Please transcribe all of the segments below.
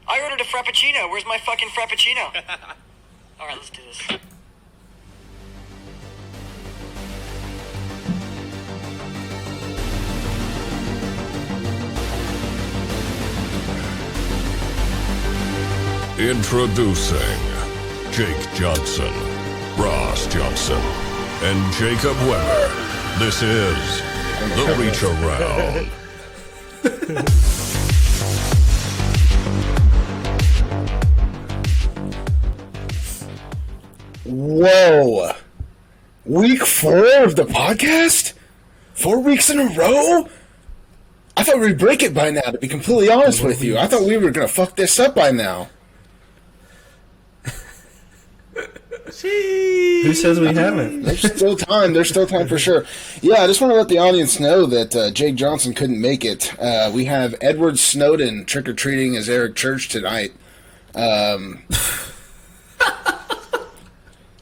I ordered a Frappuccino. Where's my fucking Frappuccino? All right, let's do this. Introducing Jake Johnson, Ross Johnson, and Jacob Weber. This is The Reach Around. Whoa. Week 4 of the podcast? 4 weeks in a row? I thought we'd break it by now, to be completely honest with you. I thought we were going to fuck this up by now. Who says we haven't? There's still time. There's still time for sure. Yeah, I just want to let the audience know that Jake Johnson couldn't make it. We have Edward Snowden trick-or-treating as Eric Church tonight.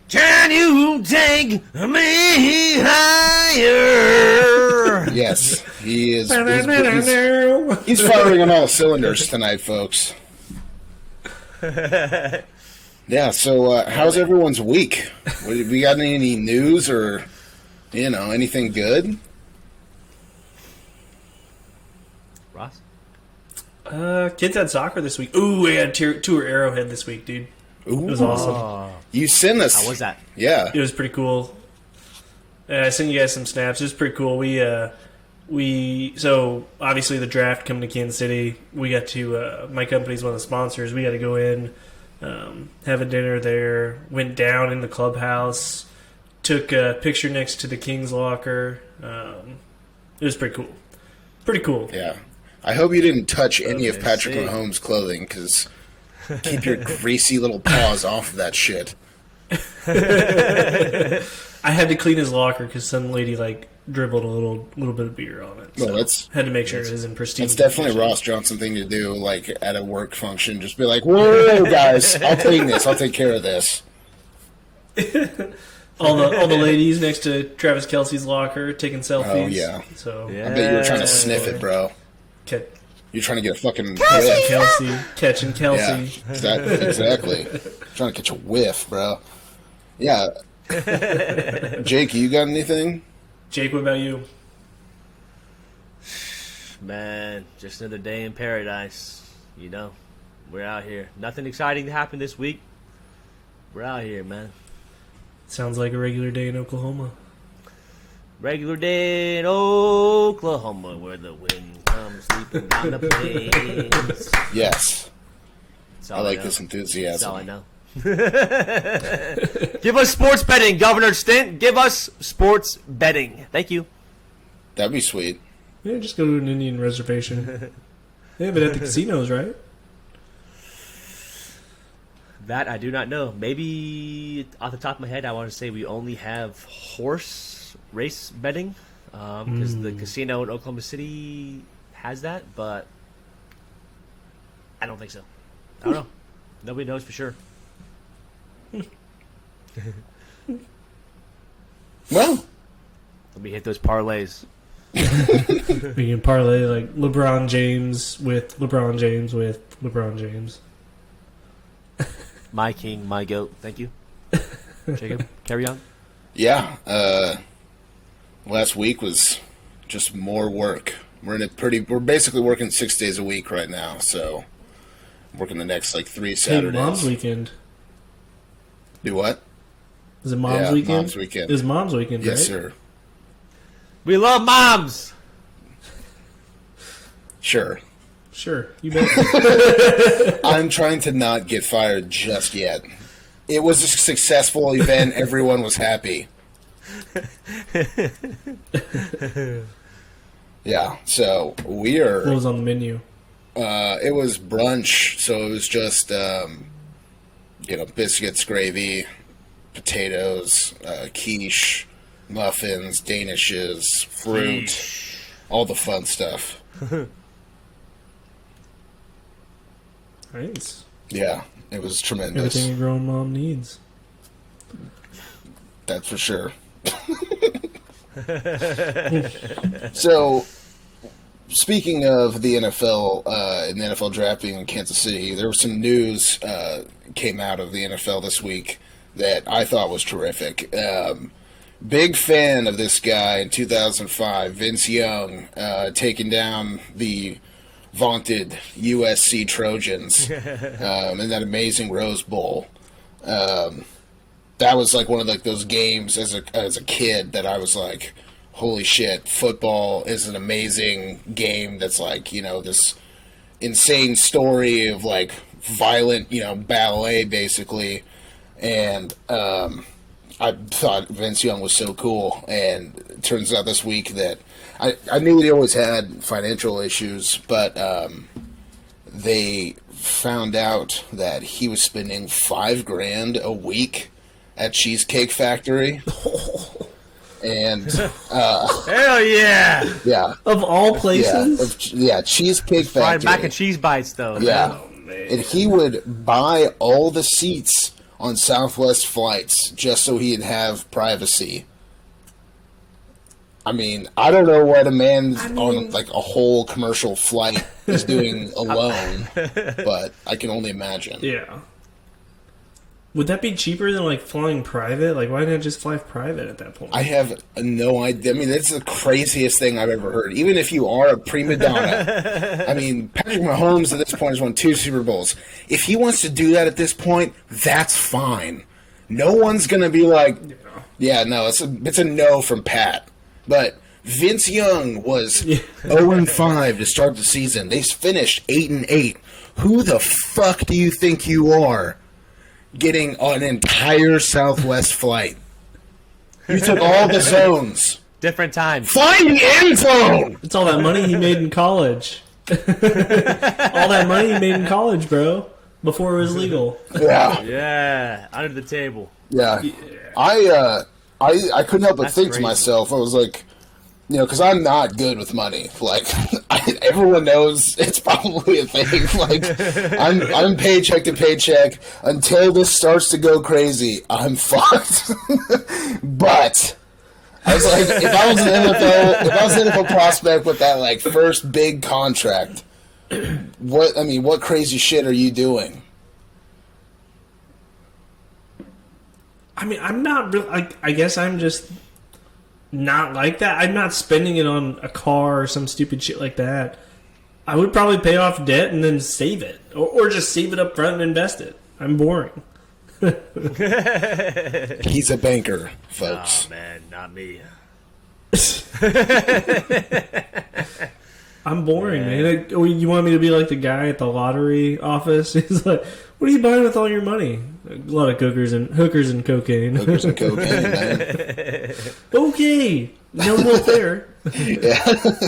Can you take me higher? Yes, he is. He's firing on all cylinders tonight, folks. Yeah, so how's everyone's week? We got any news or, anything good? Ross? Kids had soccer this week. Ooh, we had tour Arrowhead this week, dude. Ooh. It was awesome. You sent us. How was that? Yeah. It was pretty cool. I sent you guys some snaps. It was pretty cool. So obviously the draft coming to Kansas City, we got to, my company's one of the sponsors. We got to go in, have a dinner there, went down in the clubhouse, took a picture next to the King's locker. It was pretty cool. Pretty cool. Yeah. I hope you didn't touch any of Patrick Mahomes' clothing, because keep your greasy little paws off of that shit. I had to clean his locker because some lady dribbled a little bit of beer on it. So Well, had to make sure it was in pristine. It's definitely a condition. Ross Johnson thing to do, at a work function. Just be like, whoa, guys, I'll clean this. I'll take care of this. all the ladies next to Travis Kelce's locker taking selfies. Oh, yeah. So I bet you were trying to sniff it, bro. You're trying to get a fucking whiff. Catching Kelsey. Yeah, exactly. Trying to catch a whiff, bro. Yeah. Jake, you got anything? Jake, what about you? Man, just another day in paradise. We're out here. Nothing exciting to happen this week. We're out here, man. Sounds like a regular day in Oklahoma. Regular day in Oklahoma, where the wind comes sleeping down the plains. Yes. I like this That's enthusiasm. all I know. Give us sports betting, Governor Stint. Give us sports betting. Thank you. That'd be sweet. Yeah, just go to an Indian reservation. They have it at the casinos, right? That I do not know. Maybe off the top of my head, I want to say we only have horse race betting because the casino in Oklahoma City has that, but I don't think so. I don't know. Nobody knows for sure. Well, Let me hit those parlays. We can parlay LeBron James with LeBron James with LeBron James. My king, my goat. Thank you. Jacob, carry on. yeah. Last week was just more work. We're basically working 6 days a week right now, so I'm working the next 3 Hey, Saturdays. Mom's Weekend. Do what? Is it Mom's Weekend? Mom's Weekend. It is Mom's Weekend, Yes, right? sir. We love moms. Sure. Sure, you bet. I'm trying to not get fired just yet. It was a successful event. Everyone was happy. Yeah, so we are... What was on the menu? It was brunch, so it was just, biscuits, gravy, potatoes, quiche, muffins, danishes, fruit, all the fun stuff. Nice. Yeah, it was tremendous. Everything a grown mom needs. That's for sure. So speaking of the NFL and the NFL draft being in Kansas City, there was some news came out of the NFL this week that I thought was terrific. Big fan of this guy in 2005, Vince Young, taking down the vaunted USC Trojans in that amazing Rose Bowl. That was like one of like those games as a kid that I was like, holy shit, football is an amazing game that's like, you know, this insane story of like violent, you know, ballet basically. And I thought Vince Young was so cool, and it turns out this week that I knew he always had financial issues, but they found out that he was spending $5,000 a week at Cheesecake Factory. And hell yeah, yeah, Of all places? Cheesecake fried Factory. mac and cheese bites though. Yeah, Oh, man. and he would buy all the seats on Southwest flights just so he'd have privacy. I mean, I don't know what a man on like a whole commercial flight is doing alone, but I can only imagine. Yeah. Would that be cheaper than like flying private? Like, why not just fly private at that point? I have no idea. I mean, that's the craziest thing I've ever heard. Even if you are a prima donna. I mean, Patrick Mahomes at this point has won 2 Super Bowls. If he wants to do that at this point, that's fine. No one's going to be like, yeah, no, it's a no from Pat. But Vince Young was 0-5 to start the season. They finished 8-8. Who the fuck do you think you are? Getting an entire Southwest flight. You took all the zones. Different times. Find the end zone! It's all that money he made in college. All that money he made in college, bro. Before it was legal. Yeah. Yeah, under the table. Yeah. I couldn't help but That's think to crazy. myself, I was like, you know, because I'm not good with money. Like, everyone knows it's probably a thing. Like, I'm paycheck to paycheck. Until this starts to go crazy, I'm fucked. But I was like, if I was an NFL prospect with that like first big contract, what crazy shit are you doing? I mean, I'm not really. I guess I'm just not like that. I'm not spending it on a car or some stupid shit like that. I would probably pay off debt and then save it, or just save it up front and invest it. I'm boring. He's a banker, folks. Oh man, not me. I'm boring, man. You want me to be like the guy at the lottery office? He's like, "What are you buying with all your money?" A lot of hookers and cocaine. Hookers and cocaine, man. Okay, no more there.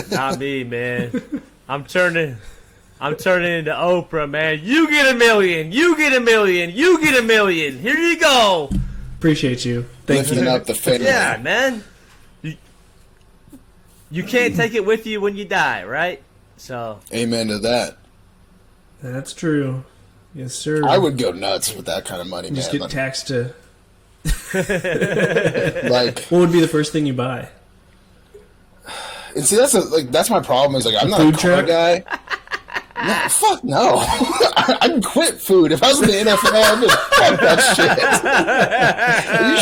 Not me, man. I'm turning into Oprah, man. You get $1 million. You get $1 million. You get $1 million. Here you go. Appreciate you. Thank Lifting you. up the family. Yeah, man. You can't take it with you when you die, right? So Amen to that. That's true. Yes, sir. I would go nuts with that kind of money, just man. get taxed to. Like, What would be the first thing you buy? and see, that's my problem. Is like I'm not a Food car truck? guy. No, fuck no. I'd quit food if I was in the NFL. I'd just fuck that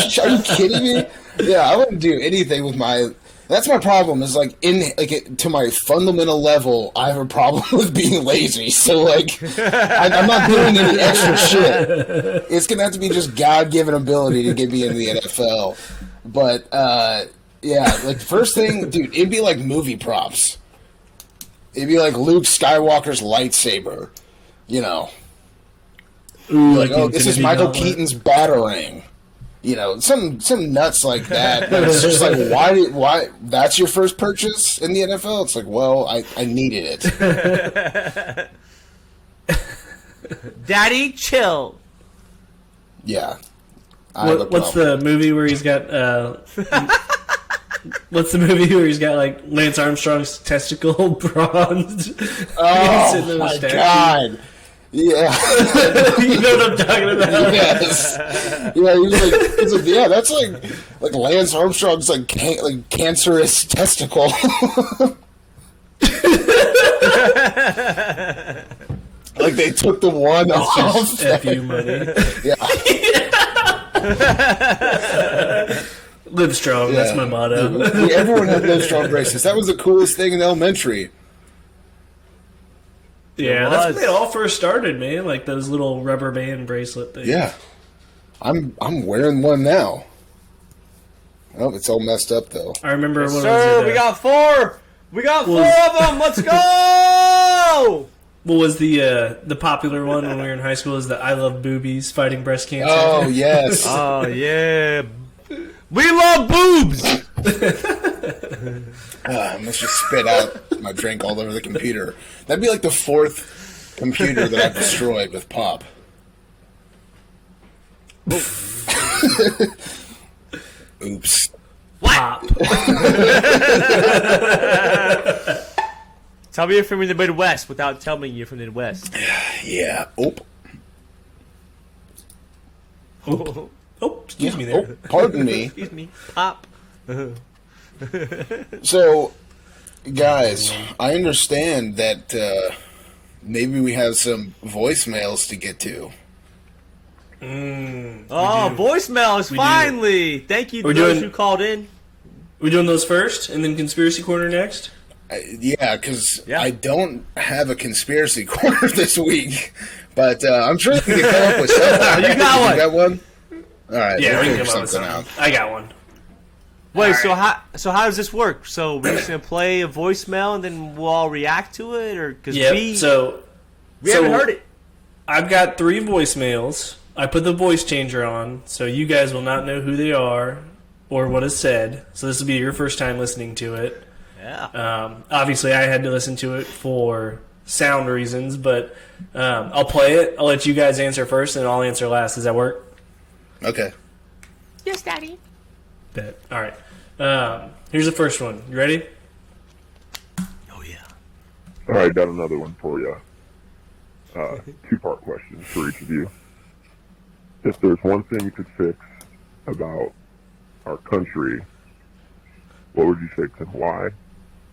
shit. Are you kidding me? Yeah, I wouldn't do anything with my. That's my problem. Is like to my fundamental level, I have a problem with being lazy. So like, I'm not doing any extra shit. It's gonna have to be just God-given ability to get me into the NFL. But yeah, like first thing, dude, it'd be like movie props. It'd be like Luke Skywalker's lightsaber. You know, Ooh, like the this is Infinity Michael Gauntlet. Keaton's batarang. You know, some nuts like that. But it's just like, why? That's your first purchase in the NFL? It's like, well, I needed it. Daddy, chill. Yeah. I have a What's problem. the movie where he's got? What's the movie where he's got like Lance Armstrong's testicle bronzed? Oh Sitting in a my statue. god! Yeah, You know what I'm talking about? yes. Yeah, he's like, yeah, that's like Lance Armstrong's like cancerous testicle. Like they took the one off. F you money. Yeah. Live strong. That's my motto. Everyone had Live Strong bracelets. That was the coolest thing in elementary. Yeah, that's when they all first started, man. Like those little rubber band bracelet things. Yeah. I'm wearing one now. Oh, it's all messed up though. I remember when Sir, we got 4. We got 4 of them. Let's go. What was the popular one when we were in high school? Is the I love boobies fighting breast cancer? Oh yes. Oh yeah. We love boobs. I must just spit out my drink all over the computer. That'd be like the 4th computer that I've destroyed with pop. Oops. Pop. Tell me you're from the Midwest without telling me you're from the Midwest. Yeah. Oh. Oh, excuse me there. Oh, pardon me. Excuse me. Pop. So, guys, I understand that maybe we have some voicemails to get to. Oh, voicemails, finally. Thank you to those who called in. We're doing those first, and then Conspiracy Corner next? Yeah, because I don't have a conspiracy corner this week, but I'm sure we can come up with something. You got one. You got one? All right, Yeah, we'll we can figure come up with something something. out. I got one. Wait, so how does this work? So we're just gonna play a voicemail and then we'll all react to it, or because we haven't heard it. I've got 3 voicemails. I put the voice changer on, so you guys will not know who they are or what is said. So this will be your first time listening to it. Yeah. Obviously, I had to listen to it for sound reasons, but I'll play it. I'll let you guys answer first, and I'll answer last. Does that work? Okay. Yes, Daddy. Bet. All right. Here's the first one. You ready? Oh yeah. All right, got another one for you. 2-part question for each of you. If there's one thing you could fix about our country, what would you fix and why?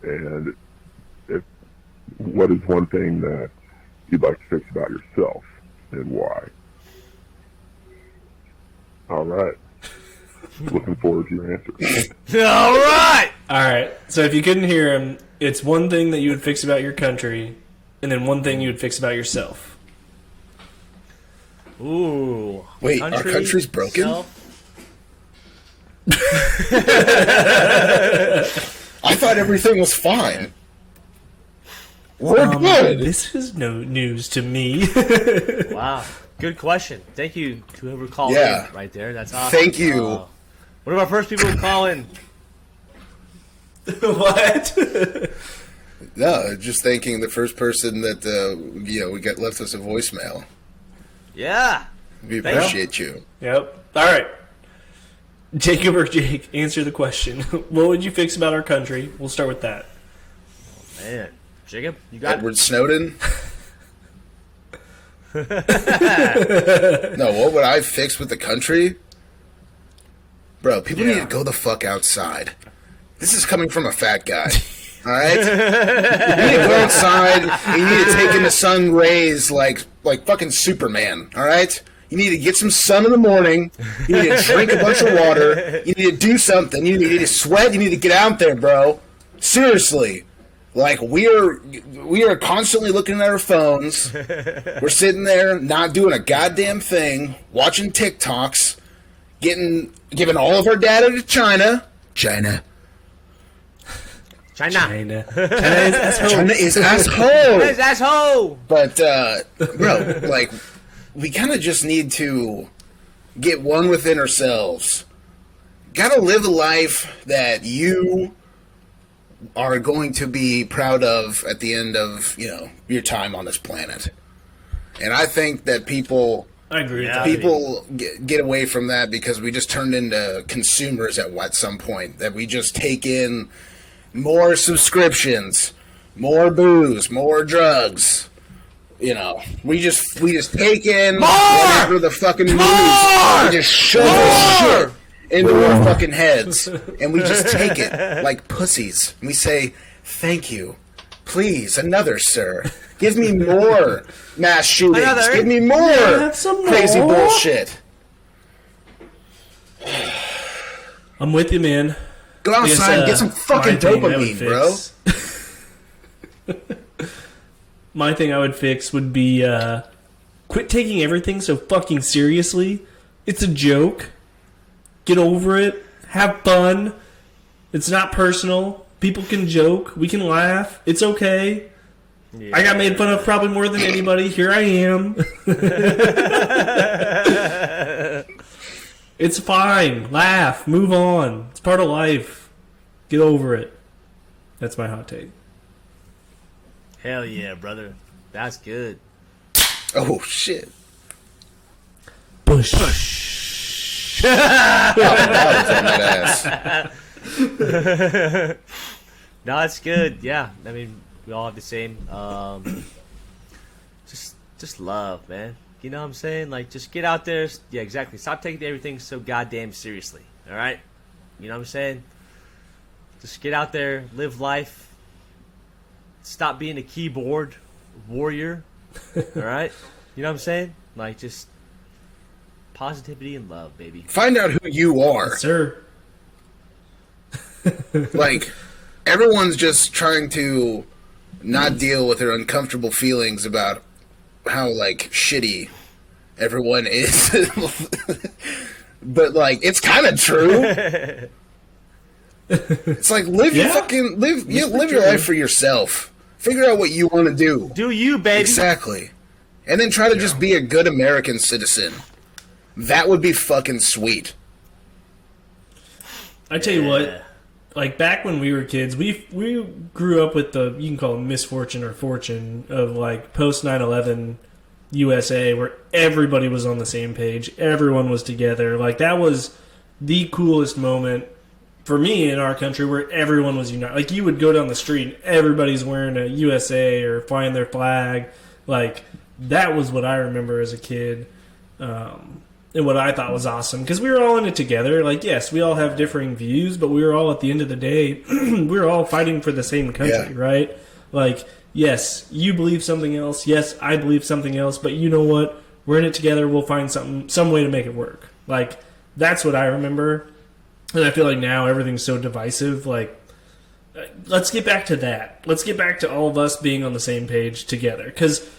And what is one thing that you'd like to fix about yourself and why? All right. Looking forward to your answers. All right. All right. So if you couldn't hear him, it's one thing that you would fix about your country, and then one thing you would fix about yourself. Ooh. Wait, our country's broken? I thought everything was fine. We're good. This is no news to me. Wow. Good question. Thank you to whoever called Yeah. in right there. That's awesome. Thank you. One of our first people to call in. What? No, just thanking the first person that we got left us a voicemail. Yeah. We appreciate you. Yep. All right. Jacob or Jake, answer the question. What would you fix about our country? We'll start with that. Man. Jacob, you got Edward Snowden? No, what would I fix with the country? Bro, people need to go the fuck outside. This is coming from a fat guy. Alright? You need to go outside and you need to take in the sun rays like fucking Superman. Alright? You need to get some sun in the morning. You need to drink a bunch of water. You need to do something. You need to sweat. You need to get out there, bro. Seriously. Like, we are constantly looking at our phones. We're sitting there not doing a goddamn thing, watching TikToks, giving all of our data to China. China is asshole. But, bro, like, we kind of just need to get one within ourselves. Gotta live a life that you are going to be proud of at the end of, your time on this planet. And I think that people get away from that because we just turned into consumers at some point. That we just take in more subscriptions, more booze, more drugs. We just take in whatever the fucking news. We just shove this shit into our fucking heads, and we just take it like pussies. And we say, "Thank you, please, another, sir. Give me more mass shootings. Another? Give me more have some crazy more. bullshit. I'm with you, man. Go I guess, outside and get some fucking my thing I would dopamine, bro. fix- My thing I would fix would be quit taking everything so fucking seriously. It's a joke. Get over it. Have fun. It's not personal. People can joke. We can laugh. It's okay. Yeah. I got made fun of probably more than anybody. Here I am. It's fine. Laugh. Move on. It's part of life. Get over it. That's my hot take. Hell yeah, brother. That's good. Oh, shit. Bush. Oh, that was on that ass. No, it's good. Yeah, I mean, we all have the same. Just love, man. You know what I'm saying? Like, just get out there. Yeah, exactly. Stop taking everything so goddamn seriously. All right? You know what I'm saying? Just get out there, live life. Stop being a keyboard warrior. All right? You know what I'm saying? Like, just positivity and love, baby. Find out who you are. Sir. Like, everyone's just trying to not deal with their uncomfortable feelings about how, like, shitty everyone is. But, like, it's kind of true. It's like, live your life for yourself. Figure out what you want to do. Do you, baby? Exactly. And then try to just be a good American citizen. That would be fucking sweet. I tell you what, like back when we were kids, we grew up with the, you can call it misfortune or fortune of like post 9/11 USA, where everybody was on the same page, everyone was together. Like that was the coolest moment for me in our country, where everyone was united. Like you would go down the street and everybody's wearing a USA or flying their flag. Like that was what I remember as a kid. And what I thought was awesome, because we were all in it together. Like, yes, we all have differing views, but we were all, at the end of the day, we were all fighting for the same country, right? Like, yes, you believe something else. Yes, I believe something else. But you know what? We're in it together. We'll find some way to make it work. Like, that's what I remember. And I feel like now everything's so divisive. Like, let's get back to that. Let's get back to all of us being on the same page together. Because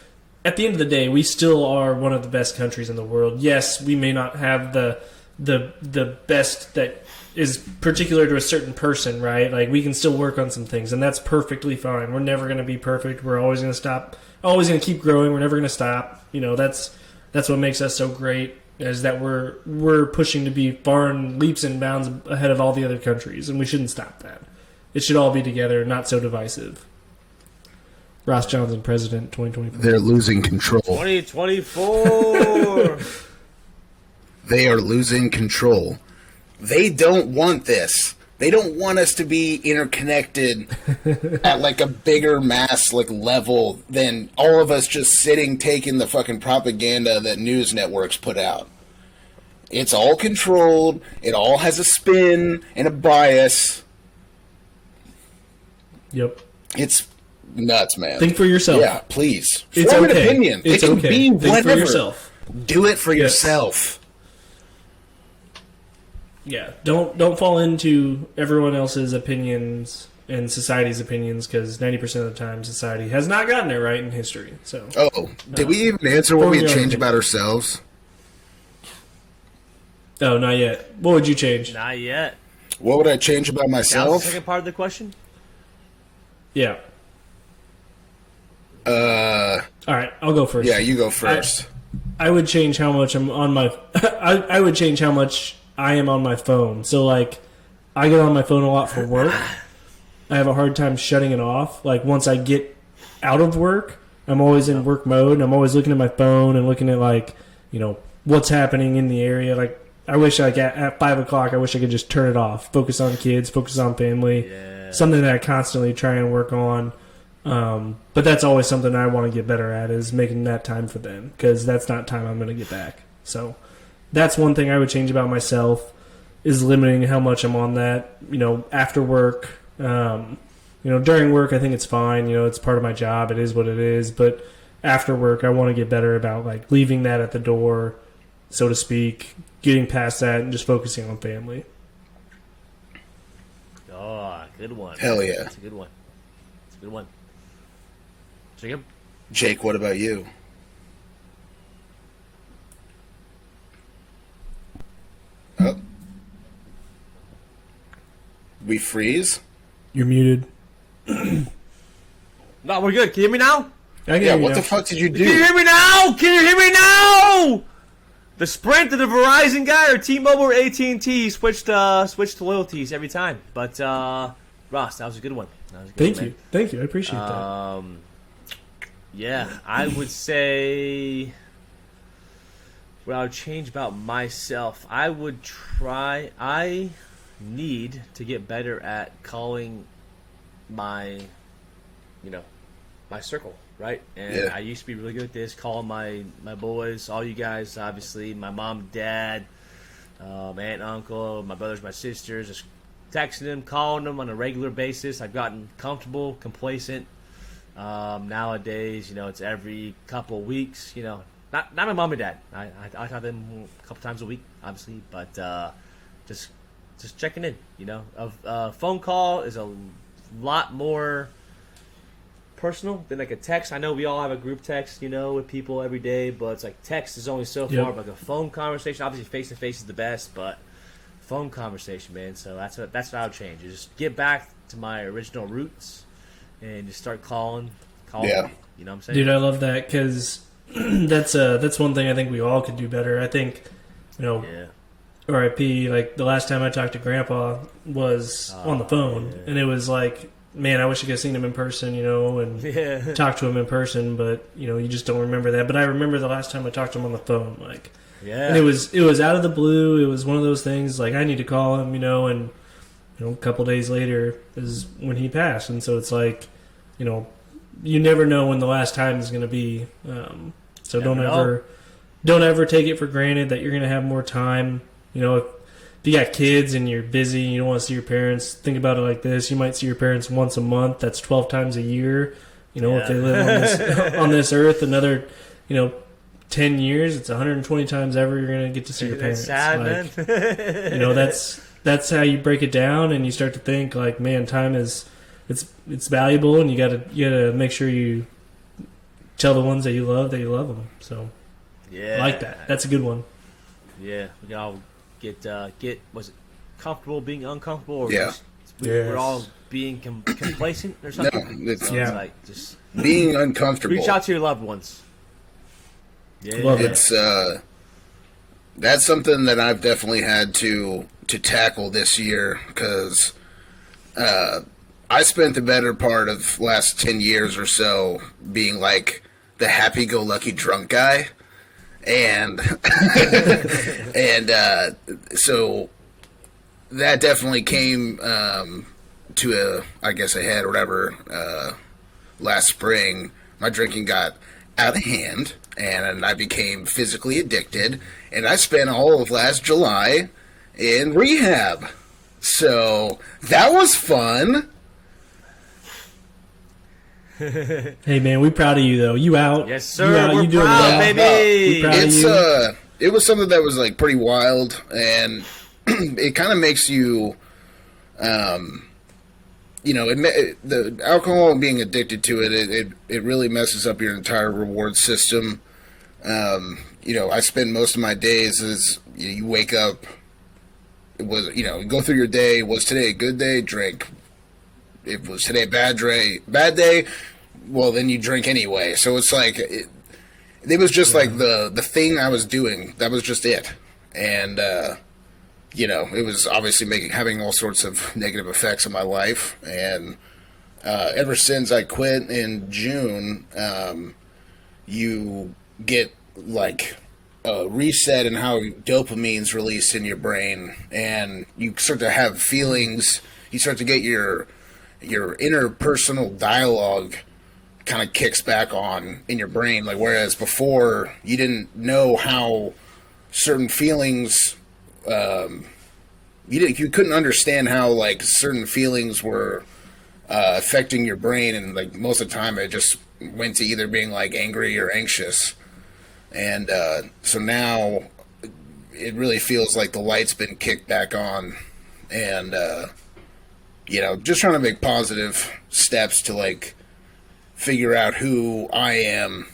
at the end of the day, we still are one of the best countries in the world. Yes, we may not have the best that is particular to a certain person, right? Like, we can still work on some things, and that's perfectly fine. We're never going to be perfect. We're always going to stop. Always going to keep growing. We're never going to stop. You know, that's what makes us so great, is that we're pushing to be far and leaps and bounds ahead of all the other countries, and we shouldn't stop that. It should all be together, not so divisive. Ross Johnson, president, 2024. They're losing control. 2024. They are losing control. They don't want this. They don't want us to be interconnected at like a bigger mass like level than all of us just sitting taking the fucking propaganda that news networks put out. It's all controlled. It all has a spin and a bias. Yep. It's nuts, man. Think for yourself. Yeah, please. It's Form okay. an opinion. It's it can okay. be Think whatever. for yourself. Do it for Yes. yourself. Yeah. Don't fall into everyone else's opinions and society's opinions, because 90% of the time society has not gotten it right in history. So. Oh, did we even answer what Form we'd your own change opinion. about ourselves? Oh, not yet. What would you change? Not yet. What would I change about That was myself? the second part of the question? Yeah. All right, I'll go first. Yeah, you go first. I would change how much I'm on my. I would change how much I am on my phone. So like, I get on my phone a lot for work. I have a hard time shutting it off. Like once I get out of work, I'm always in work mode. And I'm always looking at my phone and looking at like, you know, what's happening in the area. Like I wish like at 5 o'clock, I wish I could just turn it off. Focus on kids. Focus on family. Yeah. Something that I constantly try and work on. But that's always something I want to get better at, is making that time for them, because that's not time I'm going to get back. So that's one thing I would change about myself, is limiting how much I'm on that, you know, after work. And during work, I think it's fine. It's part of my job. It is what it is. But after work, I want to get better about like leaving that at the door, so to speak, getting past that and just focusing on family. Oh, good one. Hell yeah. That's a good one. That's a good one. Jacob? Jake, what about you? Oh. We freeze? You're muted. No, we're good. Can you hear me now? I Yeah, can what the fuck did you Can you do? hear me now? Can you hear me now? The Sprint to the Verizon guy or T-Mobile or AT&T switched loyalties every time. But Ross, that was a good one. Thank you. I appreciate that. Yeah, I would say what I would change about myself. I need to get better at calling my circle, right? And Yeah. I used to be really good at this, calling my boys, all you guys, obviously, my mom, dad, aunt, uncle, my brothers, my sisters, just texting them, calling them on a regular basis. I've gotten comfortable, complacent. Nowadays, it's every couple of weeks. Not my mom and dad. I talk to them a couple times a week, obviously, but just checking in. A phone call is a lot more personal than like a text. I know we all have a group text, with people every day, but it's like text is only so far. Yep. But like a phone conversation, obviously face to face is the best, but phone conversation, man. So that's what I would change. Is just get back to my original roots and just start calling. Yeah. You know what I'm saying? Dude, I love that because that's one thing I think we all could do better. I think, Yeah. RIP, like the last time I talked to Grandpa was on the phone, yeah. and it was like, man, I wish I could have seen him in person, and Yeah. talk to him in person, but you just don't remember that. But I remember the last time I talked to him on the phone, like, Yeah. and it was out of the blue. It was one of those things like I need to call him, and a couple days later is when he passed, and so it's like, you never know when the last time is going to be. So Never don't ever take it for granted that you're going to have more time. If you got kids and you're busy, you don't want to see your parents. Think about it like this: you might see your parents once a month. That's 12 times a year. If they live on this earth another, 10 years, it's 120 times ever you're going to get to see your parents. That's sad, man. That's how you break it down, and you start to think like, man, time is it's valuable, and you gotta make sure you tell the ones that you love them. So Yeah. I like that. That's a good one. Yeah. We can all get was it comfortable being uncomfortable, or Yeah. just, we're all being complacent or something. No, it's- So Yeah. it's like just Being uncomfortable. reach out to your loved ones. Yeah. Love it. It's that's something that I've definitely had to tackle this year because I spent the better part of last 10 years or so being like the happy-go-lucky drunk guy, and so that definitely came to a head or whatever last spring. My drinking got out of hand, and I became physically addicted, and I spent all of last July in rehab. So that was fun. Hey man, we proud of you though. You out? Yes, sir. You out, We're you doing proud, well. baby. We proud of It's you. it was something that was like pretty wild, and it kind of makes you, the alcohol and being addicted to it really messes up your entire reward system. I spend most of my days as you wake up. It was you go through your day. Was today a good day? Drink. If was today a bad day, well then you drink anyway. So it's like it was just like the thing I was doing. That was just it, and it was obviously having all sorts of negative effects on my life. And ever since I quit in June, you get like a reset in how dopamine's released in your brain, and you start to have feelings. You start to get your interpersonal dialogue kind of kicks back on in your brain. Like, whereas before you didn't know how certain feelings, you couldn't understand how like certain feelings were affecting your brain, and like most of the time it just went to either being like angry or anxious. And so now it really feels like the light's been kicked back on, and just trying to make positive steps to like figure out who I am,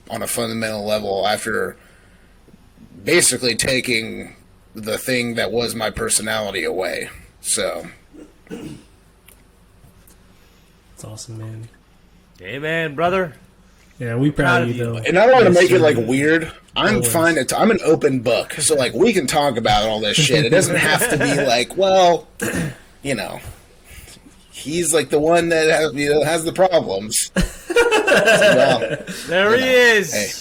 on a fundamental level after basically taking the thing that was my personality away. So It's awesome, man. Amen, brother. Yeah, we proud of you, though. And I don't want to Yes, make it sir. like weird. I'm Always. fine. I'm an open book, so like we can talk about all this shit. It doesn't have to be like, well, he's like the one that has the problems. So, well, There he is. hey,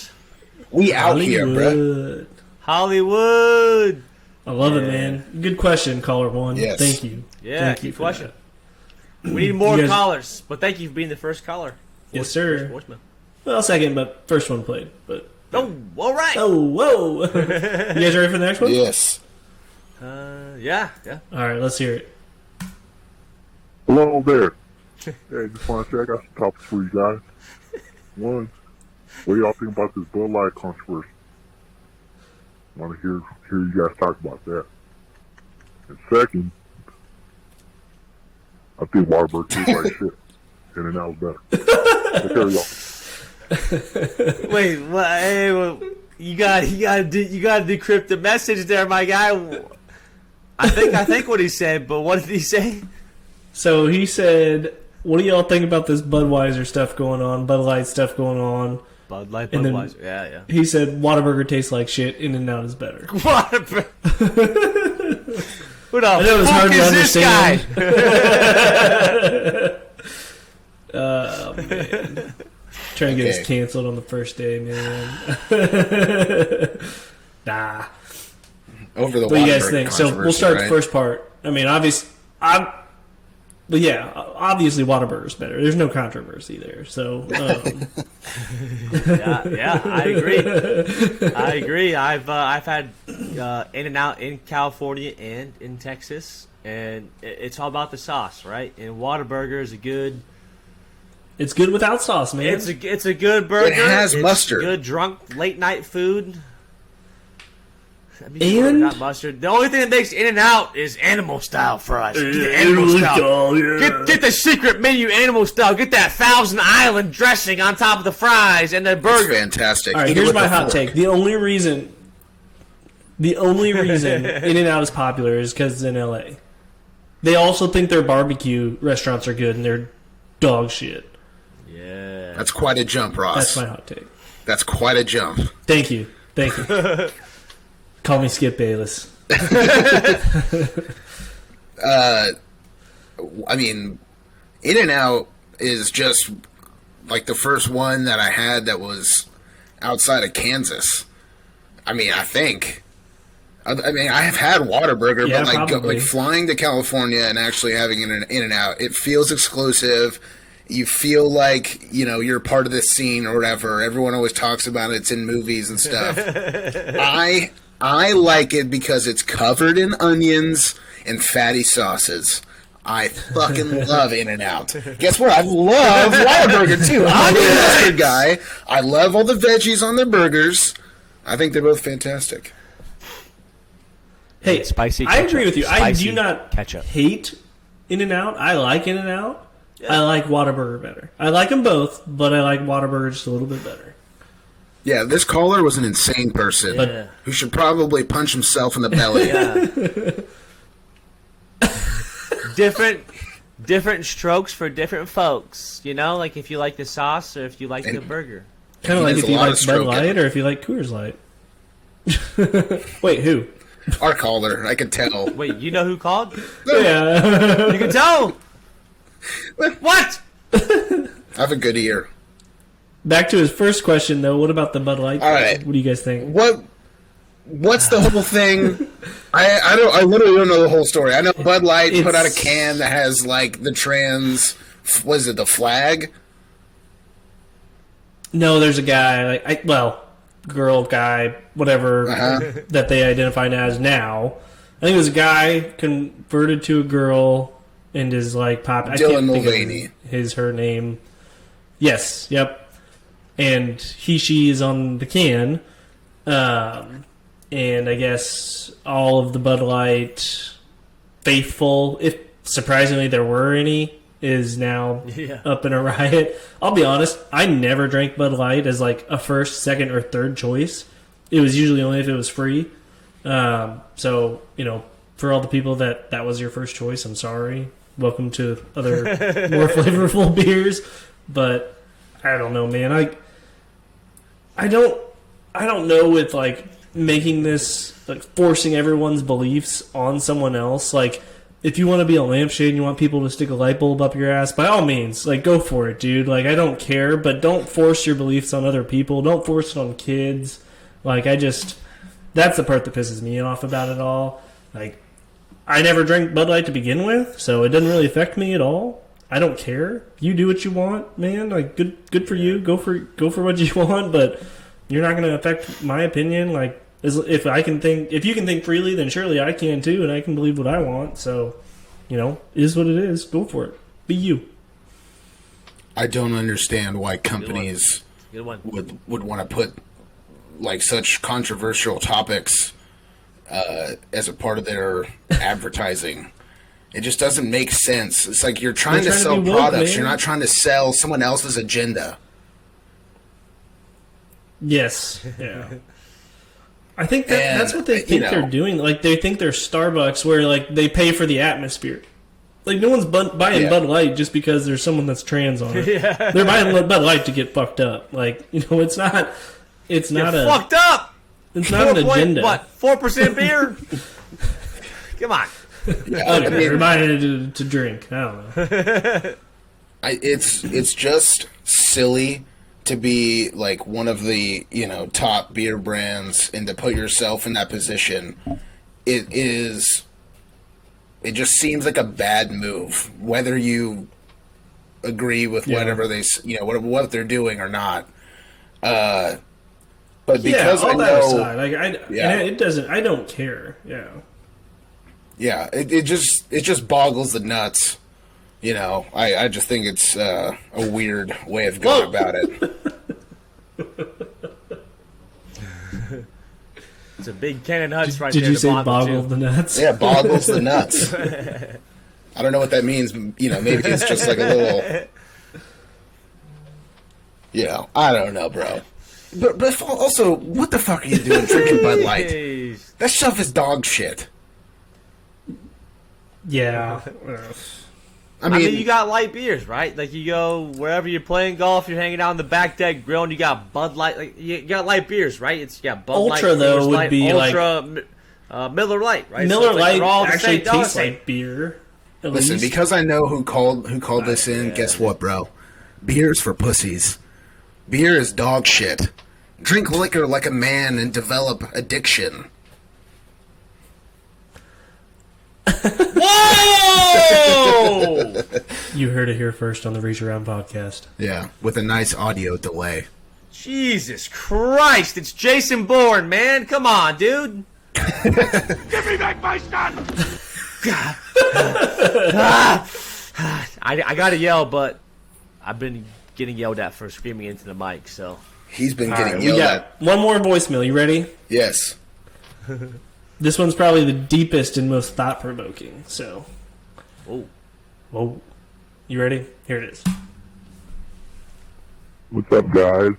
we out here, bro. Hollywood. I love it, man. Good question, caller one. Yes. Thank you. Yeah, Thank you good for question. that. We need more You guys- callers, but thank you for being the first caller. Yes, sir. First voicemail. Well, second, but first one played. But Oh, all right. oh, whoa! You guys ready for the next one? Yes. Yeah. All right, let's hear it. Hello there. Hey, just want to say I got some topics for you guys. One, what do y'all think about this Bud Light controversy? Want to hear you guys talk about that. And second, I think Waterburg tastes like shit. In and out is better. Take care of y'all. Wait, what? Hey, well, you got to decrypt the message there, my guy. I think what he said, but what did he say? So he said, "What do y'all think about this Budweiser stuff going on? Bud Light stuff going on?" Bud Light, And then- Budweiser. Yeah. He said, "Whataburger tastes like shit. In and out is better." Whataburger. Who the I know it was fuck hard to is this guy? understand. Oh man, trying to get us canceled on the first day, man. Nah. Over the What do you guys Whataburger think? So we'll controversy, start the right? first part. I mean, obviously, Whataburger's better. There's no controversy there. So Yeah, I agree. I've had In-N-Out in California and in Texas, and it's all about the sauce, right? And Whataburger is a good. it's good without sauce, man. It's a good burger. It has It's mustard. Good drunk late night food. I mean, And- not mustard. The only thing that makes In-N-Out is animal style fries. Get the animal style. Get the secret menu animal style. Get that Thousand Island dressing on top of the fries and the It's burger. fantastic. All right, Eat it here's with my a hot fork. take. The only reason In-N-Out is popular is because it's in LA. They also think their barbecue restaurants are good and they're dog shit. Yeah. That's quite a jump, Ross. That's my hot take. That's quite a jump. Thank you. Call me Skip Bayless. I mean, In-N-Out is just like the first one that I had that was outside of Kansas. I mean, I think. I mean, I have had Whataburger, Yeah, but probably. like flying to California and actually having an In-N-Out, it feels exclusive. You feel like, you're part of this scene or whatever. Everyone always talks about it. It's in movies and stuff. I like it because it's covered in onions and fatty sauces. I fucking love In-N-Out. Guess what? I love Whataburger too. I'm a mustard guy. I love all the veggies on their burgers. I think they're both fantastic. Hey, Spicy I ketchup. agree with you. I Spicy do not ketchup. hate In-N-Out. I like In-N-Out. I like Whataburger better. I like them both, but I like Whataburger just a little bit better. Yeah, this caller was an insane person Yeah. who should probably punch himself in the belly. Different strokes for different folks. Like if you like the sauce or if you like the burger. Kind of He like does if a you lot like of Bud stroking. Light or if you like Coors Light. Wait, who? Our caller, I could tell. Wait, you know who called? Yeah. You can tell. What? I have a good ear. Back to his first question, though. What about the Bud Light? All right. What do you guys think? What's the whole thing? I literally don't know the whole story. I know Bud Light put out a It's- can that has like the was it the flag? No, there's a guy, girl, guy, whatever, that they identify as now. I think it was a guy converted to a girl, and is like pop. I Dylan can't think Mulvaney. of her name. Yes, yep. And she is on the can. And I guess all of the Bud Light faithful, if surprisingly there were any, is now up in a riot. I'll be honest, I never drank Bud Light as like a first, second, or third choice. It was usually only if it was free. So, for all the people that was your first choice, I'm sorry. Welcome to other more flavorful beers. But I don't know, man. I don't know with like making this, like forcing everyone's beliefs on someone else. Like, if you want to be a lampshade and you want people to stick a light bulb up your ass, by all means, like, go for it, dude. Like, I don't care, but don't force your beliefs on other people. Don't force it on kids. Like, that's the part that pisses me off about it all. Like, I never drank Bud Light to begin with, so it doesn't really affect me at all. I don't care. You do what you want, man. Like, good for you. Go for what you want, but you're not going to affect my opinion. Like, if you can think freely, then surely I can too, and I can believe what I want. So, is what it is. Go for it. Be you. I don't understand why companies would want to put like such controversial topics as a part of their advertising. It just doesn't make sense. It's like you're trying to sell products. You're not trying to sell someone else's agenda. Yes. Yeah. I think that's what they think they're doing. Like, they think they're Starbucks, where like they pay for the atmosphere. Like, no one's buying Bud Light just because there's someone that's trans on it. Yeah. They're buying Bud Light to get fucked up. Like, it's not. It's not fucked up. It's not an agenda. What? 4% beer? Come on. They're buying it to drink. I don't know. It's just silly to be like one of the top beer brands and to put yourself in that position. It just seems like a bad move, whether you agree with whatever they what they're doing or not. But because all I know, that aside, it doesn't. I don't care. Yeah, it just boggles the nuts. I just think it's a weird way of going about it. It's a big can of nuts right there. Did you say boggle the nuts? Yeah, boggles the nuts. I don't know what that means. Maybe it's just like a little. I don't know, bro. But also, what the fuck are you doing drinking Bud Light? That stuff is dog shit. Yeah. I mean, you got light beers, right? Like, you go wherever you're playing golf, you're hanging out on the back deck grilling, you got Bud Light. Like, you got light beers, right? You got Bud Light. Ultra, though, would Light, be Ultra, Miller Light, right? Miller Light actually tastes like beer. Listen, because I know who called this in, guess what, bro? Beer's for pussies. Beer is dog shit. Drink liquor like a man and develop addiction. Whoa! You heard it here first on the Reach Around podcast. Yeah, with a nice audio delay. Jesus Christ, it's Jason Bourne, man. Come on, dude. Give me back my son! I gotta yell, but I've been getting yelled at for screaming into the mic, so. He's been getting yelled at. One more voicemail. You ready? Yes. This one's probably the deepest and most thought-provoking, so. Whoa. You ready? Here it is. What's up, guys?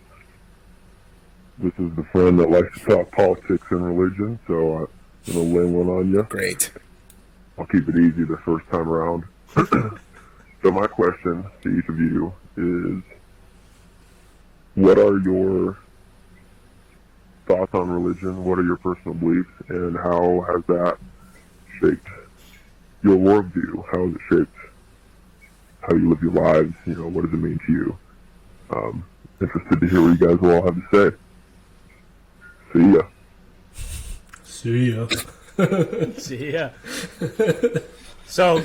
This is the friend that likes to talk politics and religion, so I'm going to lay one on you. Great. I'll keep it easy the first time around. So my question to each of you is, what are your thoughts on religion? What are your personal beliefs? And how has that shaped your worldview? How has it shaped how you live your lives? What does it mean to you? Interested to hear what you guys will all have to say. See ya. See ya. See ya. So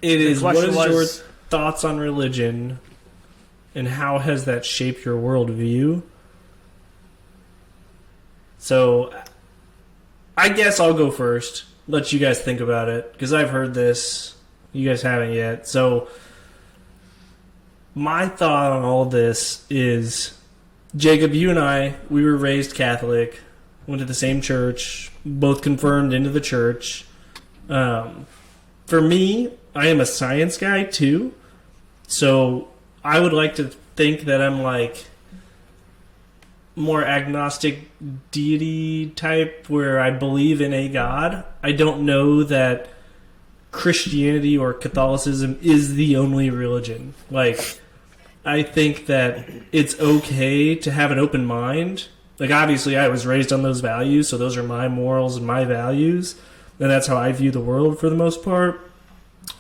it is. What is your was, thoughts on religion, and how has that shaped your worldview? So, I guess I'll go first. let you guys think about it, because I've heard this. You guys haven't yet. So my thought on all this is, Jacob, you and I, we were raised Catholic, went to the same church, both confirmed into the church. For me, I am a science guy too, so I would like to think that I'm like more agnostic deity type, where I believe in a God. I don't know that Christianity or Catholicism is the only religion. Like, I think that it's okay to have an open mind. Like, obviously I was raised on those values, so those are my morals and my values, and that's how I view the world for the most part.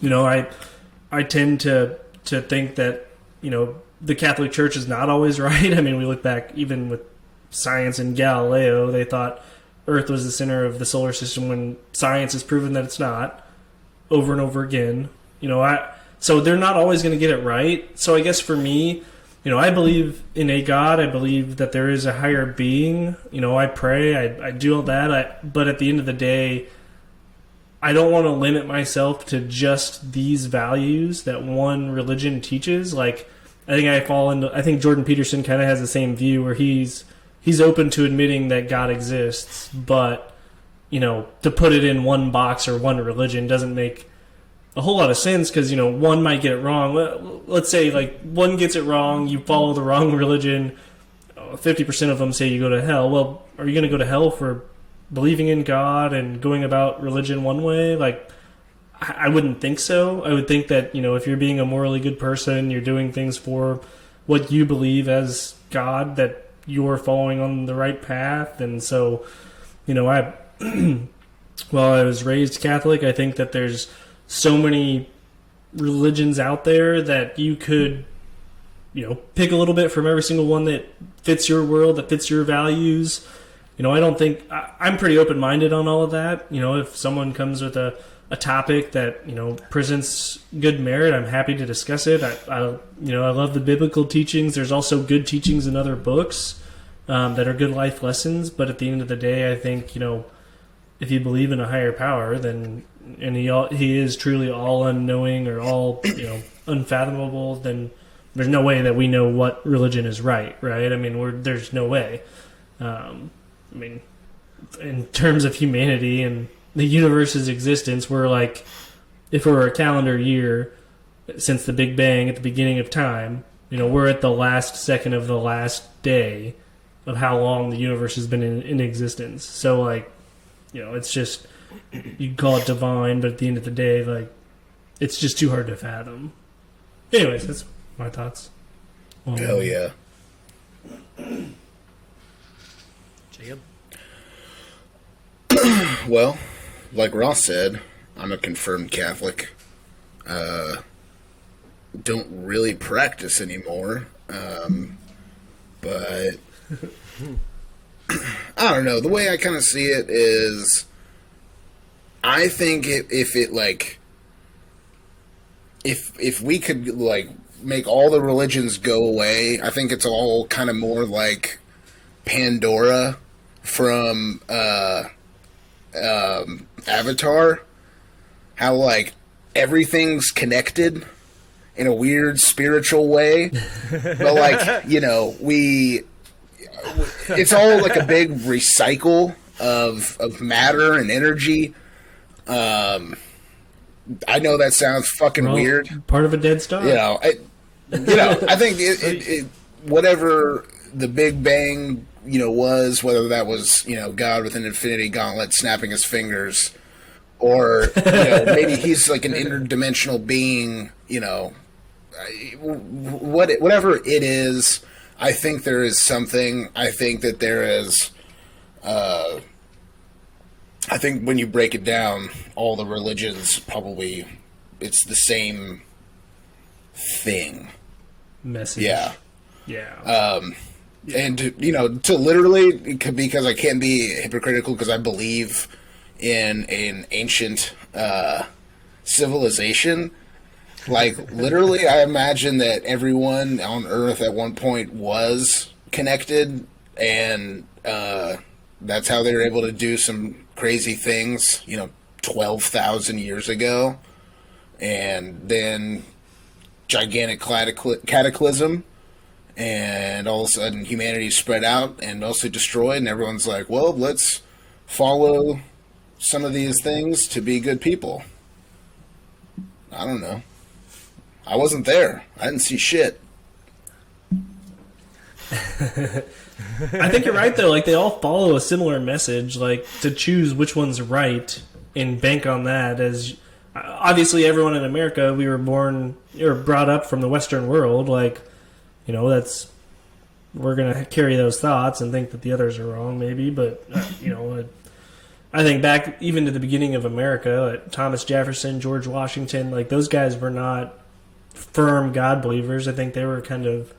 You know, I tend to think that, you know, the Catholic Church is not always right. I mean, we look back even with science and Galileo, they thought Earth was the center of the solar system when science has proven that it's not, over and over again. You know, so they're not always going to get it right. So I guess for me, you know, I believe in a God. I believe that there is a higher being. You know, I pray, I do all that. But at the end of the day, I don't want to limit myself to just these values that one religion teaches. Like, I think Jordan Peterson kind of has the same view, where he's open to admitting that God exists, but, you know, to put it in one box or one religion doesn't make a whole lot of sense, because, you know, one might get it wrong. Let's say, like, one gets it wrong, you follow the wrong religion, 50% of them say you go to hell. Well, are you going to go to hell for believing in God and going about religion one way? Like, I wouldn't think so. I would think that, you know, if you're being a morally good person, you're doing things for what you believe as God, that you're following on the right path. And so, you know, while I was raised Catholic, I think that there's so many religions out there that you could, you know, pick a little bit from every single one that fits your world, that fits your values. You know, I don't think, I'm pretty open-minded on all of that. You know, if someone comes with a topic that, you know, presents good merit, I'm happy to discuss it. I love the biblical teachings. There's also good teachings in other books that are good life lessons. But at the end of the day, I think, you know, if you believe in a higher power, then, and he is truly all unknowing or all, you know, unfathomable, then there's no way that we know what religion is right? I mean, there's no way. I mean, in terms of humanity and the universe's existence, we're like, if we're a calendar year since the Big Bang at the beginning of time, you know, we're at the last second of the last day of how long the universe has been in existence. So, like, you know, it's just, you can call it divine, but at the end of the day, like, it's just too hard to fathom. Anyways, that's my thoughts. Hell yeah. Jacob? Well, like Ross said, I'm a confirmed Catholic. Don't really practice anymore. But I don't know. The way I kind of see it is, I think if we could, like, make all the religions go away, I think it's all kind of more like Pandora from Avatar. How, like, everything's connected in a weird spiritual way. But, like, you know, it's all like a big recycle of matter and energy. I know that sounds fucking weird. Part of a dead star. You know, I think it whatever the Big Bang, you know, was, whether that was, you know, God with an infinity gauntlet snapping his fingers, or, you know, maybe he's like an interdimensional being, you know, whatever it is, I think there is something. I think that there is, I think when you break it down, all the religions probably, it's the same thing. Message. Yeah. Yeah. And, you know, to literally, because I can't be hypocritical, because I believe in an ancient civilization. Like, literally, I imagine that everyone on Earth at one point was connected, and that's how they were able to do some crazy things, you know, 12,000 years ago, and then gigantic cataclysm, and all of a sudden humanity spread out and mostly destroyed, and everyone's like, well, let's follow some of these things to be good people. I don't know. I wasn't there. I didn't see shit. I think you're right, though. Like, they all follow a similar message, like, to choose which one's right and bank on that. As obviously, everyone in America, we were born or brought up from the Western world. Like, you know, we're going to carry those thoughts and think that the others are wrong, maybe. But, you know, I think back even to the beginning of America, Thomas Jefferson, George Washington, like, those guys were not firm God believers. I think they were kind of,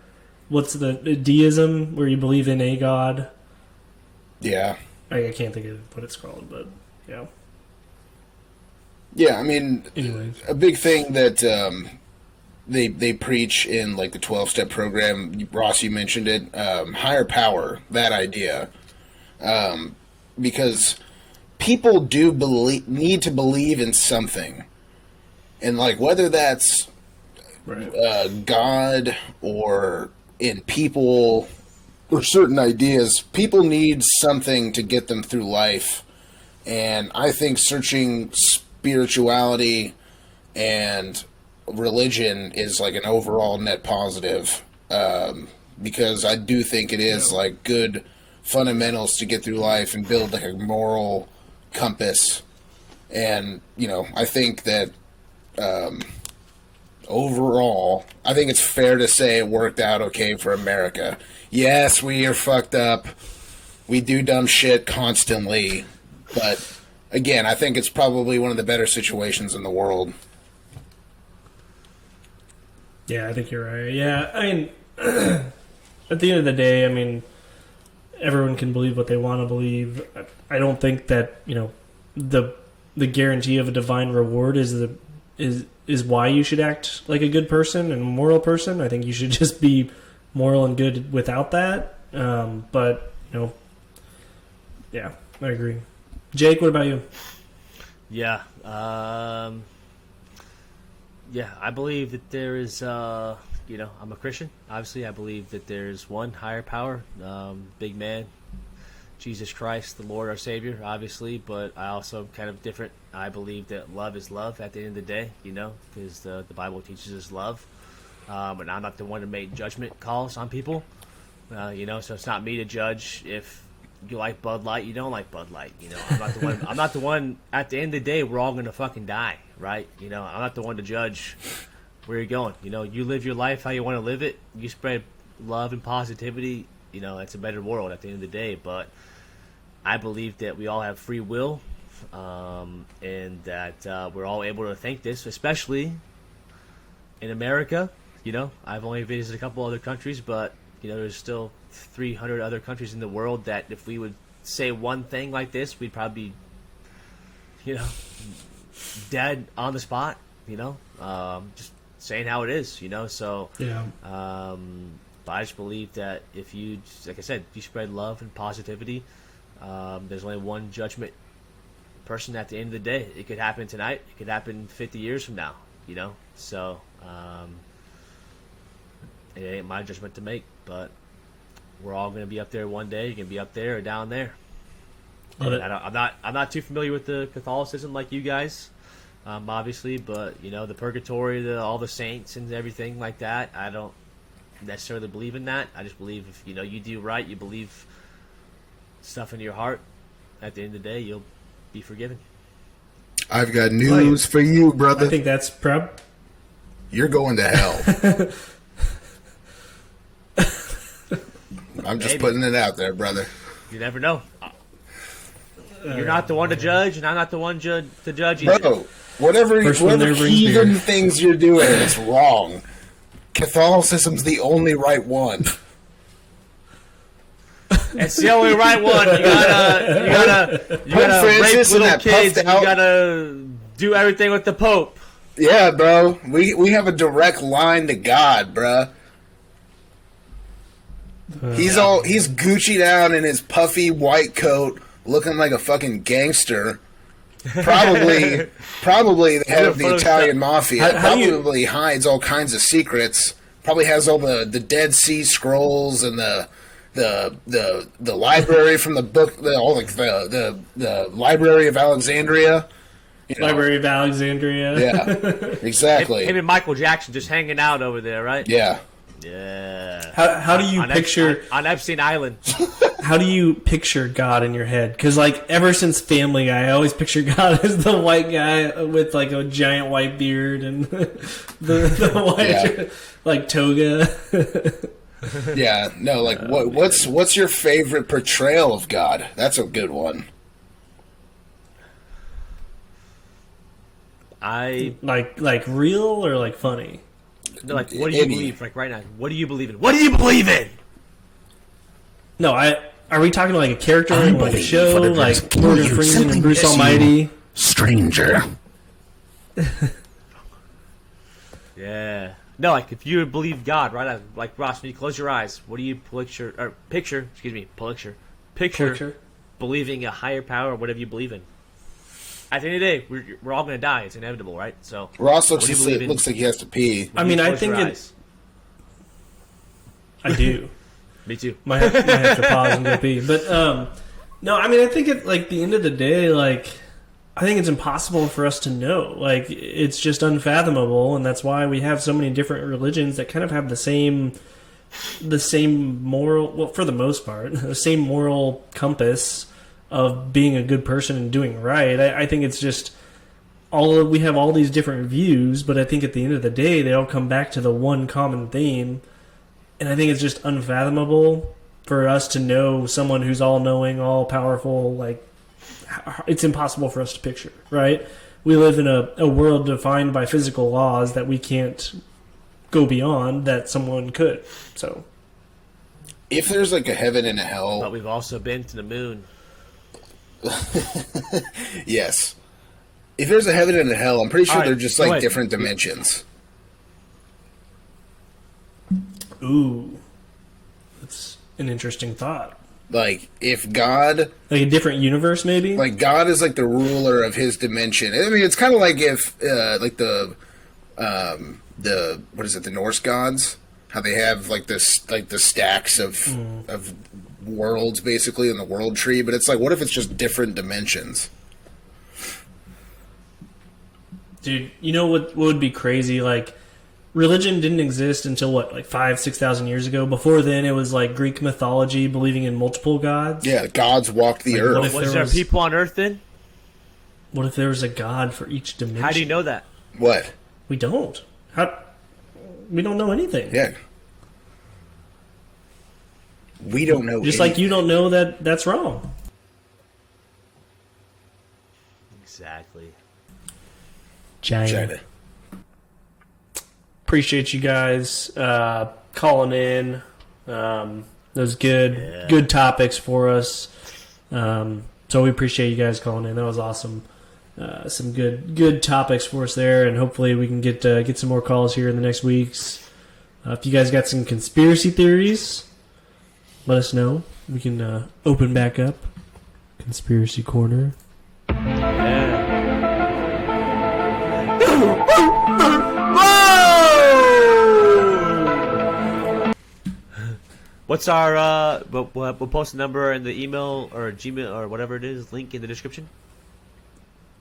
what's the deism, where you believe in a God? Yeah. I can't think of what it's called, but yeah. Yeah, I mean, anyways, a big thing that they preach in like the 12-step program, Ross, you mentioned it, higher power, that idea, because people do need to believe in something, and like whether that's God or in people or certain ideas, people need something to get them through life. And I think searching spirituality and religion is like an overall net positive, because I do think it is like good fundamentals to get through life and build like a moral compass. And, you know, I think that overall, I think it's fair to say it worked out okay for America. Yes, we are fucked up. We do dumb shit constantly. But, again, I think it's probably one of the better situations in the world. Yeah, I think you're right. Yeah, I mean, at the end of the day, I mean, everyone can believe what they want to believe. I don't think that, you know, the guarantee of a divine reward is why you should act like a good person and a moral person. I think you should just be moral and good without that. But, you know, yeah, I agree. Jake, what about you? Yeah. Yeah, I believe that there is, you know, I'm a Christian. Obviously, I believe that there's one higher power, big man, Jesus Christ, the Lord, our Savior, obviously, but I also am kind of different. I believe that love is love at the end of the day, you know, because the Bible teaches us love. And I'm not the one to make judgment calls on people, you know, so it's not me to judge if you like Bud Light, you don't like Bud Light, you know. I'm not the one, at the end of the day, we're all going to fucking die, right? You know, I'm not the one to judge where you're going. You know, you live your life how you want to live it. You spread love and positivity, you know, it's a better world at the end of the day. But I believe that we all have free will, and that we're all able to think this, especially in America. You know, I've only visited a couple other countries, but, you know, there's still 300 other countries in the world that if we would say one thing like this, we'd probably be, you know, dead on the spot, you know, just saying how it is, you know. So, Yeah. but I just believe that if you, like I said, if you spread love and positivity, there's only one judgment person at the end of the day. It could happen tonight. It could happen 50 years from now, you know. So, it ain't my judgment to make, but we're all going to be up there one day. You're going to be up there or down there. Love it. I'm not too familiar with the Catholicism like you guys, obviously, but, you know, the purgatory, all the saints and everything like that, I don't necessarily believe in that. I just believe if, you know, you do right, you believe stuff in your heart, at the end of the day, you'll be forgiven. I've got news for you, brother. I think that's prep. You're going to hell. I'm just putting it out there, brother. You never know. You're not the one to judge, and I'm not the one to judge either. Bro, whatever heathen things you're doing, it's wrong. Catholicism's the only right one. It's the only right one. You gotta rape little kids. You gotta do everything with the Pope. Yeah, bro. We have a direct line to God, bruh. He's Gucci'd out in his puffy white coat, looking like a fucking gangster, probably the head of the Italian mafia. How do you- Probably hides all kinds of secrets. Probably has all the Dead Sea Scrolls and the library from the book, the Library of Alexandria. You know. Library of Alexandria. Yeah, exactly. Him and Michael Jackson just hanging out over there, right? Yeah. Yeah. How do you picture on Epstein Island? how do you picture God in your head? Because like ever since Family Guy, I always picture God as the white guy with like a giant white beard and the white like toga. Yeah, no, like what's your favorite portrayal of God? That's a good one. Like real or like funny? what do you believe? Like right now, what do you believe in? What do you believe in? No, are we talking like a character I in like a believe show, whatever like is killing Morgan you Freeman simply and Bruce makes you- Almighty? Stranger. Yeah. No, like if you believe God, right now, like Ross, when you close your eyes, what do you picture? Picture believing a higher power, or whatever you believe in. At the end of the day, we're all going to die. It's inevitable, right? So Ross what do you believe in? looks like he has to pee. I mean, I Close think your it. eyes. I do. Me too. might have to pause and go pee. But no, I mean, I think at like the end of the day, like I think it's impossible for us to know. Like it's just unfathomable, and that's why we have so many different religions that kind of have the same moral. Well, for the most part, the same moral compass of being a good person and doing right. I think it's just we have all these different views, but I think at the end of the day, they all come back to the one common theme. And I think it's just unfathomable for us to know someone who's all-knowing, all-powerful. Like, it's impossible for us to picture, right? We live in a world defined by physical laws that we can't go beyond that someone could. So, If there's like a heaven and a But hell, we've also been to the moon. yes. If there's a heaven and a hell, I'm pretty sure All right, they're just go like ahead. different dimensions. ooh, that's an interesting thought. Like if God, Like a different universe, maybe? like God is like the ruler of his dimension. I mean, it's kind of like if like the what is it, the Norse gods, how they have like this, like the stacks of worlds basically in the world tree, but it's like, what if it's just different dimensions? Dude, you know what would be crazy? Like, religion didn't exist until what, like 5,000-6,000 years ago? Before then, it was like Greek mythology, believing in multiple gods. Yeah, gods walked the Like, earth. what if Was there there people on Earth then? What if there was a god for each dimension? How do you know that? What? We don't. We don't know anything. Yeah. We don't know. Just like you don't know that that's wrong. Exactly. China. Appreciate you guys calling in. Those good topics for us. So we appreciate you guys calling in. That was awesome. Some good topics for us there, and hopefully we can get some more calls here in the next weeks. If you guys got some conspiracy theories, let us know. We can open back up Conspiracy Corner. What's our we'll post the number in the email or Gmail or whatever it is, link in the description.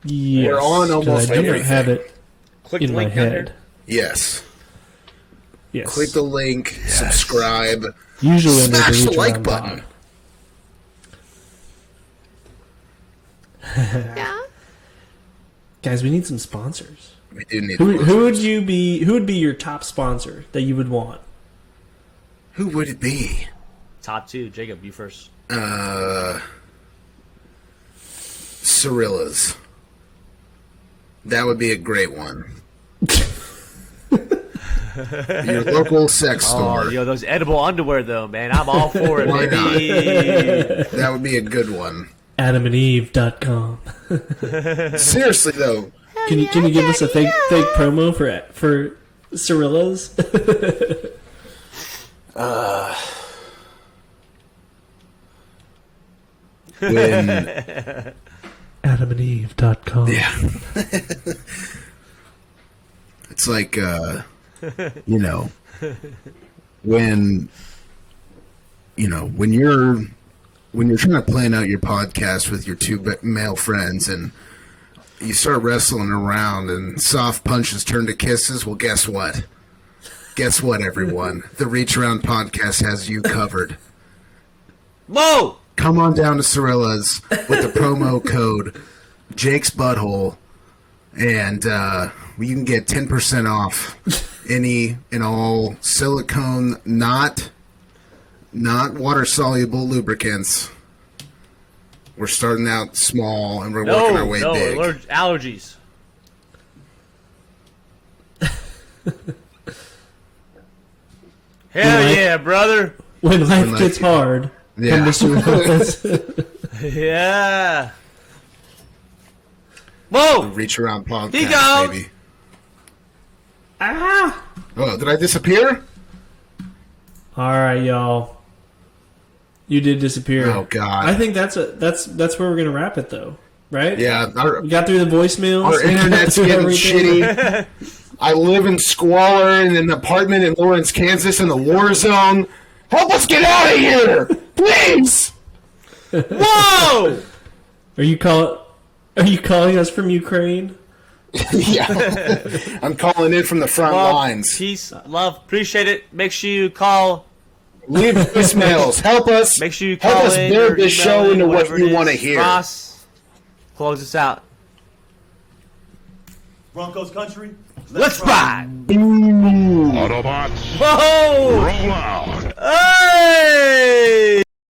Yes, We're on 'cause almost I do not everything. have it Click in the my link down there. head. Yes. Yes. Click the link, subscribe, Usually under smash the reach like around button. Guys, we need some sponsors. We do need Who would be your top sponsor that you would want? Who would it be? Top two, Jacob, you first. Cirilla's. That would be a great one. Your local sex store. Oh, yo, those edible underwear though, man, I'm all for it, Why baby. That would be a good one. AdamandEve.com. Seriously though, Can you give us a fake promo for Cirilla's? when AdamandEve.com. Yeah. It's like, you know, when you're trying to plan out your podcast with your two male friends and you start wrestling around and soft punches turn to kisses, well, guess what? Guess what, everyone? The Reach Around Podcast has you covered. Whoa! Come on down to Cirilla's with the promo code Jake's Butthole, and you can get 10% off any and all silicone, not water-soluble lubricants. We're starting out small, and we're working our way big. Allergies. Hell yeah, brother. When life gets hard, Yeah. come to Cirilla's. Yeah. Whoa! Reach Around He Podcast, goes. baby. Ah! Oh, did I disappear? All right, y'all. You did disappear. Oh, God. I think that's where we're gonna wrap it, though. Right? Yeah. We got through the voicemails. Our We got internet's through getting everything. shitty. I live in squalor in an apartment in Lawrence, Kansas in the war zone. Help us get out of here! Please! Whoa! Are you calling us from Ukraine? Yeah. I'm calling in from the front Love, lines. peace, love, appreciate it. Make sure you call. Leave voicemails. Help us. Make sure you help call us in build or this email show in, into what whatever you it want to is. hear. Ross, close us out. Broncos country. Let's ride. Autobots, Whoa! roll out. Hey!